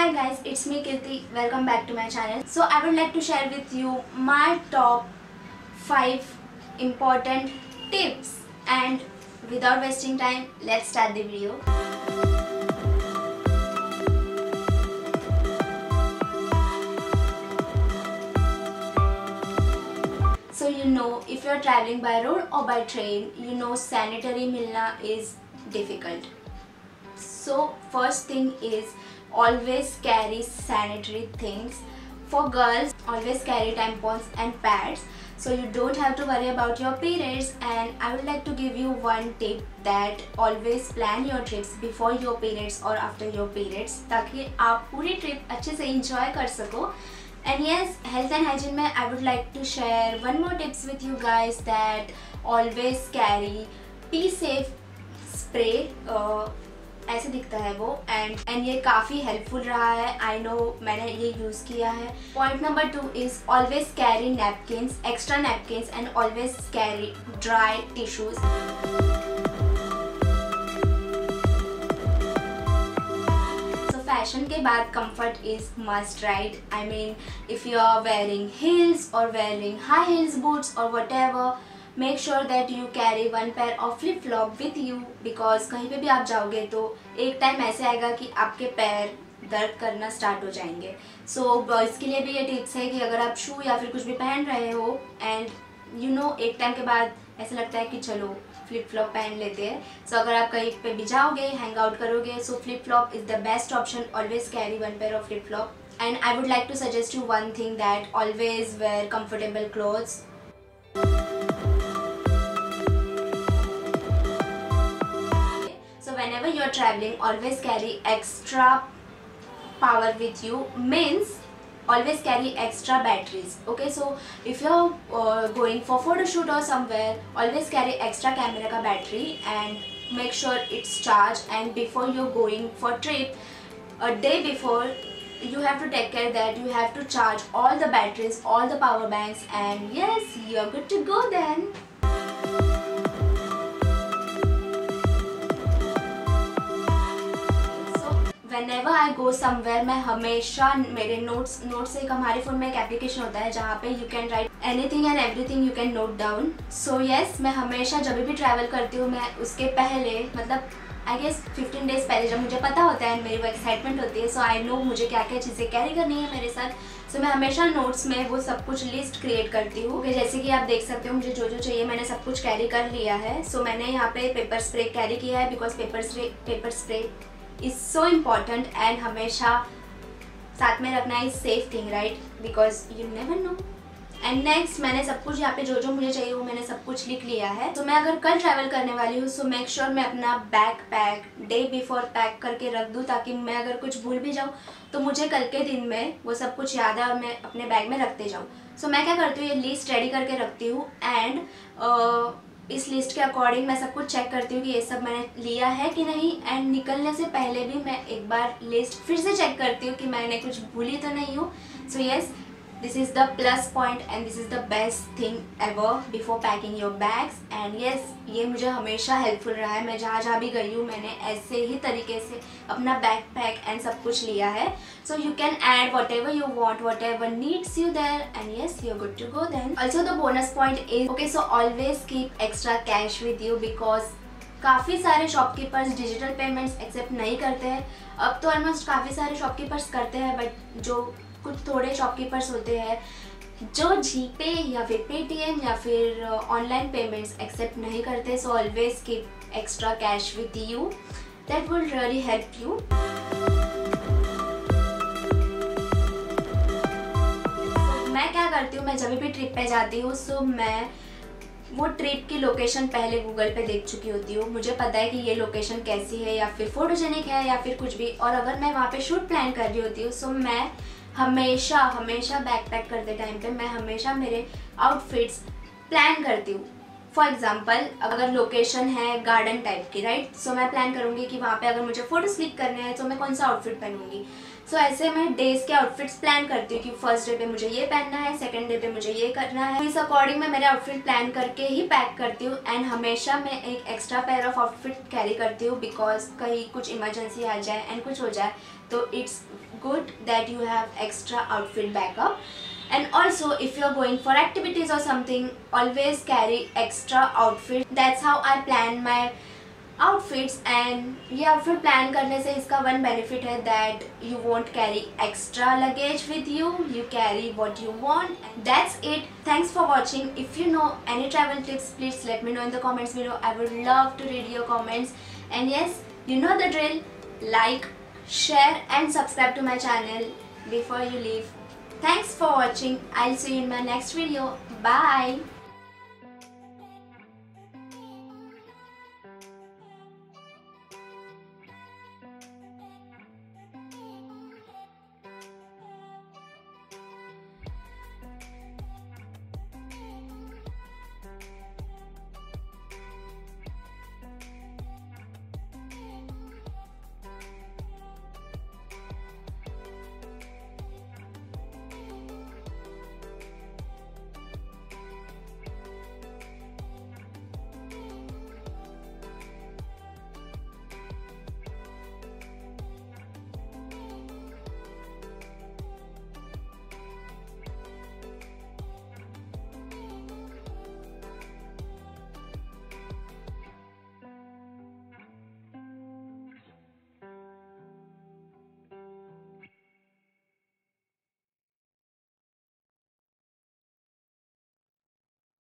Hi guys, it's me Kirti. Welcome back to my channel. So I would like to share with you my top 5 important tips, and without wasting time, let's start the video. So if you're traveling by road or by train, sanitary milna is difficult. So first thing is always carry sanitary things. For girls, always carry tampons and pads so you don't have to worry about your periods. And I would like to give you one tip that always plan your trips before your periods or after your periods ताकि आप पूरी trip अच्छे से enjoy कर सको. And yes, health and hygiene में I would like to share one more tips with you guys, that always carry Be Safe spray. ऐसे दिखता है वो एंड ये काफ़ी हेल्पफुल रहा है. आई नो, मैंने ये यूज़ किया है. Point number 2 is always carry napkins, extra napkins and always carry dry tissues. Fashion के बाद comfort is must, right? I mean if you are wearing heels और वेयरिंग हाई हील्स बूट्स और whatever, make sure that you carry one pair of flip flop with you, because कहीं पे भी आप जाओगे तो एक टाइम ऐसे आएगा कि आपके पैर दर्द करना स्टार्ट हो जाएंगे. सो बॉयज़ के लिए भी ये टिप्स है कि अगर आप शू या फिर कुछ भी पहन रहे हो एंड एक टाइम के बाद ऐसा लगता है कि चलो फ्लिप फ्लॉप पहन लेते हैं. सो अगर आप कहीं पे भी जाओगे, हैंग आउट करोगे, so flip flop is the best option. Always carry one pair of flip flop. And I would like to suggest you one thing, that always wear comfortable clothes. Whenever you're traveling, always carry extra power with you, means always carry extra batteries. Okay, so if you're going for photo shoot or somewhere, always carry extra camera ka battery and make sure it's charged. And before you're going for trip, a day before, you have to take care that you have to charge all the batteries, all the power banks, and yes, you're good to go then. Whenever I go somewhere, मैं हमेशा मेरे notes एक हमारे phone में एक application होता है जहाँ पे you can write anything and everything you can note down. So yes, मैं हमेशा जब भी ट्रैवल करती हूँ, मैं उसके पहले मतलब I guess 15 days पहले जब मुझे पता होता है, मेरी वो एक्साइटमेंट होती है, सो आई नो मुझे क्या क्या चीज़ें कैरी करनी है मेरे साथ. सो मैं हमेशा नोट्स में वो सब कुछ लिस्ट क्रिएट करती हूँ. जैसे कि आप देख सकते हो, मुझे जो जो चाहिए मैंने सब कुछ कैरी कर लिया है. सो मैंने यहाँ पे पेपर स्प्रे कैरी किया है, because paper spray is so important and हमेशा साथ में रखना is safe thing, right? Because you never know. And next, मैंने सब कुछ यहाँ पे जो जो मुझे चाहिए वो मैंने सब कुछ लिख लिया है. तो मैं अगर कल ट्रैवल करने वाली हूँ, सो मेक श्योर मैं अपना bag pack day before pack करके रख दूँ, ताकि मैं अगर कुछ भूल भी जाऊँ तो मुझे कल के दिन में वो सब कुछ याद है और मैं अपने बैग में रखते जाऊँ. सो मैं क्या करती हूँ, ये लिस्ट रेडी करके रखती हूँ एंड इस लिस्ट के अकॉर्डिंग मैं सब कुछ चेक करती हूँ कि ये सब मैंने लिया है कि नहीं. एंड निकलने से पहले भी मैं एक बार लिस्ट फिर से चेक करती हूँ कि मैंने कुछ भूली तो नहीं हूँ. So yes, this is the plus point and this is the best thing ever before packing your bags. And yes, ये मुझे हमेशा हेल्पफुल रहा है. मैं जहाँ भी गई हूँ, मैंने ऐसे ही तरीके से अपना बैग पैक एंड सब कुछ लिया है. So you can add whatever you want, whatever needs you there, and yes, you are good to go then. Also the bonus point is, okay, so always keep extra cash with you, because काफ़ी सारे shopkeepers digital payments accept नहीं करते हैं. अब तो almost काफ़ी सारे shopkeepers करते हैं, बट जो कुछ थोड़े शॉपकीपर्स होते हैं जो जीपे या फिर पेटीएम या फिर ऑनलाइन पेमेंट्स एक्सेप्ट नहीं करते. सो always keep extra cash with you, that will really help you. मैं क्या करती हूँ, मैं जब भी ट्रिप पे जाती हूँ, सो मैं वो ट्रिप की लोकेशन पहले गूगल पे देख चुकी होती हूँ. मुझे पता है कि ये लोकेशन कैसी है या फिर फोटोजेनिक है या फिर कुछ भी. और अगर मैं वहाँ पे शूट प्लान कर रही होती हूँ, सो मैं हमेशा बैक पैक करते टाइम पे मैं हमेशा मेरे आउटफिट्स प्लान करती हूँ फॉर एग्जाम्पल अगर लोकेशन है गार्डन टाइप की, राइट, सो मैं प्लान करूँगी कि वहाँ पे अगर मुझे फोटोज क्लिक करने हैं तो मैं कौन सा आउटफिट पहनूंगी। सो ऐसे मैं डेज के आउटफिट्स प्लान करती हूँ कि फर्स्ट डे पे मुझे ये पहनना है, सेकंड डे पे मुझे ये करना है। इस अकॉर्डिंग मैं मेरे आउटफिट प्लान करके ही पैक करती हूँ। एंड हमेशा मैं एक extra pair of outfit carry करती हूँ, बिकॉज कहीं कुछ इमरजेंसी आ जाए एंड कुछ हो जाए तो it's good that you have extra outfit backup. And also if you're going for activities or something, always carry extra outfit. That's how I plan my outfits. And ये outfit plan करने से इसका one benefit है that you won't carry extra luggage with you. You carry what you want. That's it. Thanks for watching. If you know any travel tips, please let me know in the comments below. I would love to read your comments. And yes, you know the drill. Like, share and subscribe to my channel before you leave. Thanks for watching. I'll see you in my next video. Bye.